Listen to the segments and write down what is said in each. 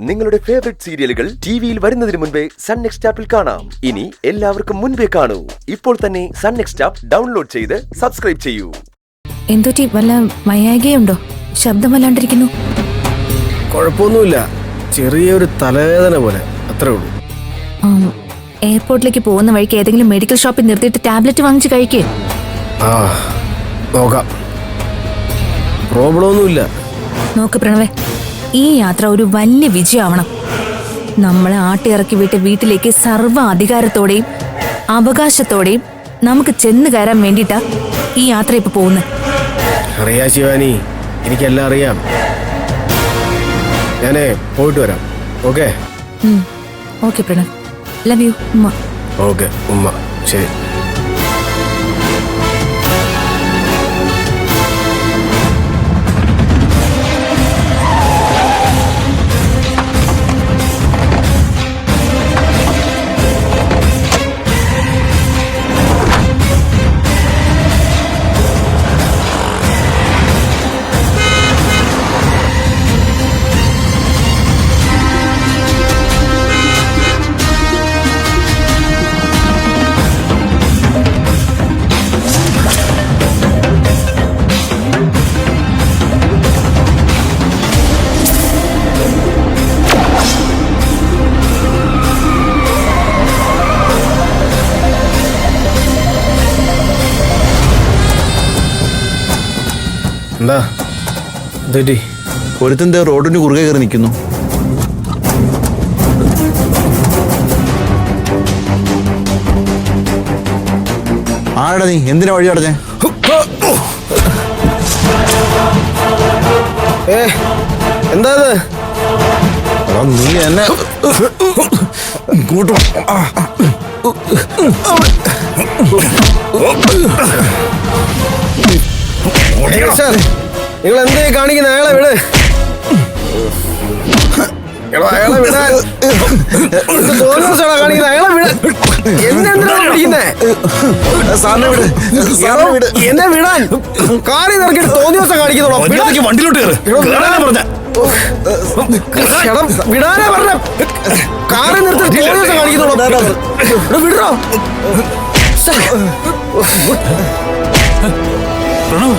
നിങ്ങളുടെ ഫേവറേറ്റ് സീരിയലുകൾ ടിവിയിൽ വരുന്നതിന് മുൻപേ സൺ നെക്സ്റ്റ് ആപ്പിൽ കാണാം. ഇനി എല്ലാവർക്കും മുൻപേ കാണൂ. ഇപ്പോൾ തന്നെ സൺ നെക്സ്റ്റ് ആപ്പ് ഡൗൺലോഡ് ചെയ്ത് സബ്സ്ക്രൈബ് ചെയ്യൂ. എന്തോറ്റി വല്ല വയ്യായ്കയുണ്ടോ? ശബ്ദം വല്ലാണ്ടിരിക്കുന്നു. കുഴപ്പമൊന്നുമില്ല, ചെറിയൊരു തലവേദന പോലെ, അത്രേ ഉള്ളൂ. എയർപോർട്ടിലേക്ക് പോകുന്ന വഴിക്ക് ഏതെങ്കിലും മെഡിക്കൽ ഷോപ്പിൽ നിർത്തിയിട്ട് ടാബ്ലറ്റ് വാങ്ങിച്ച് കഴിക്കേ. നോക്കാം, പ്രോബ്ലം ഒന്നുമില്ല. നോക്ക് പ്രണവേ, ഈ യാത്ര ഒരു വലിയ വിജയമാവണം. നമ്മളെ ആട്ടിയിറക്കി വിട്ട് വീട്ടിലേക്ക് സർവ്വ അധികാരത്തോടെയും അവകാശത്തോടെയും നമുക്ക് ചെന്ന് കയറാൻ വേണ്ടിയിട്ടാ ഈ യാത്ര ഇപ്പൊ പോകുന്നത്. അറിയാം ശിവാനി, എനിക്കെല്ലാം അറിയാം. ഞാനേ പോയിട്ട് വരാം. Okay okay Pranav, love you ഉമ്മ. ഓക്കെ ഉമ്മ, ശരി. എന്താ തെറ്റി? ഒരുത്തന്റെ റോഡിന് കുറുകെ കയറി നിൽക്കുന്നു. ആടാ നീ എന്തിനാ വഴി അടഞ്ഞേ? എന്താ നീ എന്നെ കൂട്ടും. നിങ്ങൾ എന്താ കാണിക്കുന്ന? അയാളെ വിട്, അയാളെ വിടാൻ കാണിക്കുന്ന, അയാളെ വിടാൻ. എന്നെ വിടാൻ കാറി നിറക്കിട്ട് തോന്നിയ ദിവസം കാണിക്കുന്നോളൂ. വണ്ടിയിലോട്ട് വിടാനാ പറഞ്ഞ, കാറി നിർത്തി തോന്നിയ ദിവസം കാണിക്കുന്നോളൂ. വിടോ പ്രണവ്.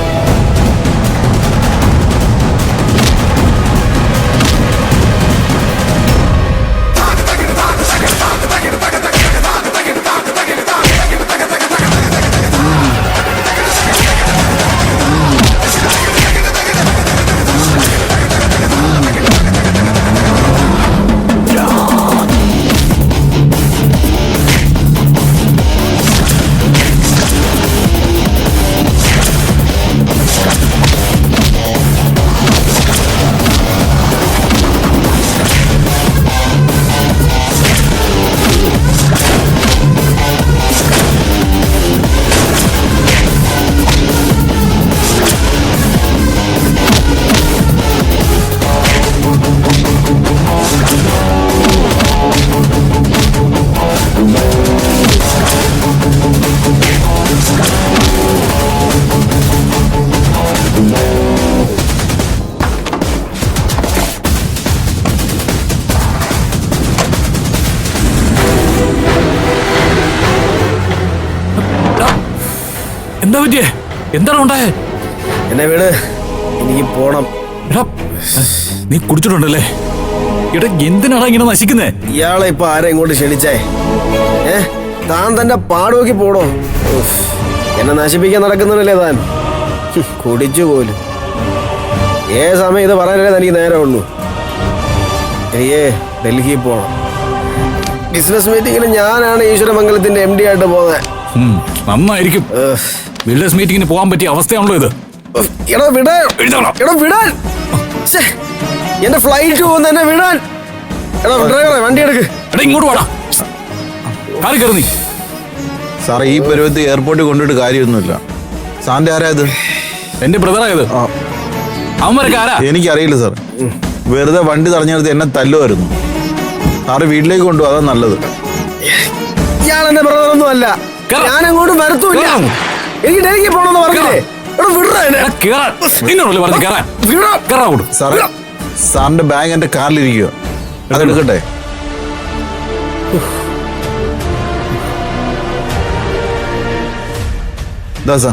എന്താ പറ്റിയേ? എന്താണ് ഉണ്ടായേ? എന്നെ വീട്, എനിക്ക് പോണം. നീ കുടിച്ചിട്ടുണ്ടല്ലേ? ഇട എന്തിനാണ് ഇങ്ങനെ നശിക്കുന്നേ? ഇയാളെ ഇപ്പൊ ആരെ ഇങ്ങോട്ട് ക്ഷണിച്ചേ? താൻ തന്റെ പാടുനോക്കി പോടോ. എന്നെ നശിപ്പിക്കാൻ നടക്കുന്നുണ്ടല്ലേ താൻ? കുടിച്ചു പോലും. സമയം ഇത് പറയാനല്ലേ തനിക്ക് നേരം ഉള്ളൂ. എനിക്ക് ഡൽഹിയിൽ പോണം. ബിസിനസ് മീറ്റിങ്ങിന് ഞാനാണ് ഈശ്വരമംഗലത്തിന്റെ MD ആയിട്ട് പോകുന്നത്. നന്നായിരിക്കും. ബിൽഡേഴ്സ് മീറ്റിങ്ങിന് പോകാൻ പറ്റിയ അവസ്ഥയാണല്ലോ ഇത്. വിടാൻ, എന്റെ ഫ്ലൈറ്റ് പോകുന്ന എന്നെ വിടാൻ. ഡ്രൈവറെ വണ്ടി എടുക്ക്. ഇങ്ങോട്ട് വാടാ, കാറി കയറി നീ. സാറേ, ഈ പരുവത്തിൽ എയർപോർട്ടിൽ കൊണ്ടുപോയിട്ട് കാര്യമൊന്നുമില്ല. സാറിന്റെ ആരാ ഇത്? എന്റെ ബ്രദറായത്. അവന്മാരൊക്കെ ആരാ? എനിക്കറിയില്ല സാർ. വെറുതെ വണ്ടി തടഞ്ഞെടുത്ത് എന്നെ തല്ലുമായിരുന്നു. സാറ് വീട്ടിലേക്ക് കൊണ്ടുപോകാം, അതാ നല്ലത്. ഇയാൾ എന്റെ ബ്രദറൊന്നും അല്ല. ഞാൻ അങ്ങോട്ട് വരത്തുമില്ല. എനിക്ക് ഡൽഹിക്ക് പോണെന്ന് പറഞ്ഞില്ലേ? സാറിന്റെ ബാഗ് എന്റെ കാറിലിരിക്കുക. അതെടുക്കട്ടെ. ദാസാ